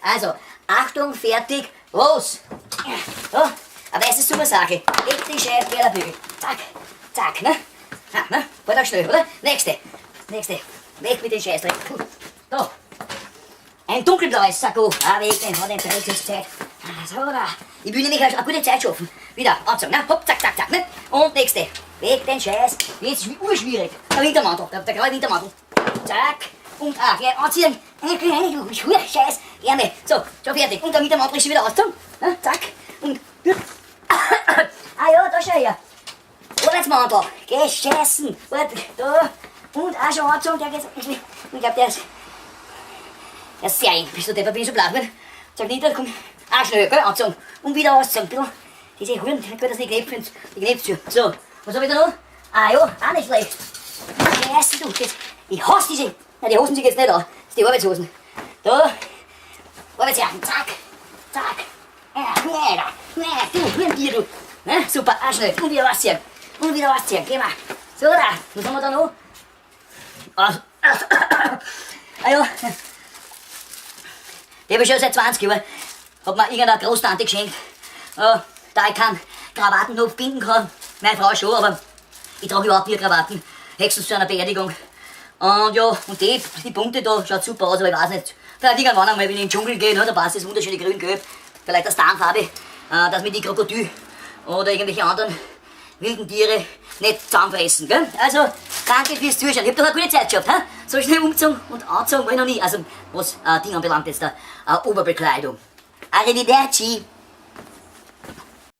Also, Achtung, fertig, los! So, aber das ist eine super Sache. Leg die Scheibe, geh der Bügel. Zack, zack, ne? Ha, ne? War doch schnell, oder? Nächste. Weg mit den Scheißdreck. So. Ein dunkelblaues Sakko. Weg, den hat den Dreckeszeit. So, da. Ich will nämlich eine gute Zeit schaffen. Wieder anzogen, ne? Hopp, zack, zack, zack, ne? Und nächste. Weg den Scheiß. Jetzt ist urschwierig. Der Wintermantel, der graue Wintermantel. Zack. Und ja, anziehen. Eine kleine Scheiß. Ärmel. So, schon fertig. Und der Wintermantel ist schon wieder ausgezogen. Ne? Zack. Und. Ja, da schau her. Arbeitsmantel. Gescheißen. Da. Und auch schon angezogen. Der geht. Ich glaube, der ist sehr eng. Bist du deppert, bin ich so blau geworden. Sag nicht, komm. Auch schnell, gell, anzogen. Und wieder auszogen. Bisschen. Diese Huren, gut, dass die Knebel zu. So, was hab ich da noch? Ja, auch nicht schlecht. Scheiße, du. Ich hasse diese. Nein, die Hosen zieh ich jetzt nicht an. Das sind die Arbeitshosen. Da. Arbeitsjacken. Zack. Zack. Nein, du, Hurenbier, du. Ne? Super, auch schnell. Und wieder ausziehen. Geh mal. So, da. Was haben wir da noch? Ja. Die habe ich schon seit 20 Jahren. Hat mir irgendeine Großtante geschenkt. Da ich keinen Krawattenknopf binden kann. Meine Frau schon, aber ich trage überhaupt nie Krawatten. Höchstens zu einer Beerdigung. Und ja, und die Bunte da schaut super aus, aber ich weiß nicht. Vielleicht irgendwann einmal, wenn ich in den Dschungel gehe, da passt das wunderschöne Grün-Gelb. Vielleicht das Tarnfarbe, dass mir die Krokodil oder irgendwelche anderen wilden Tiere nicht zusammenfressen, gell? Also, danke fürs Zuschauen. Ich hab doch eine gute Zeit gehabt, he? So schnell umgezogen und angezogen war ich noch nie. Also, was Ding anbelangt jetzt, Oberbekleidung. Arrivederci!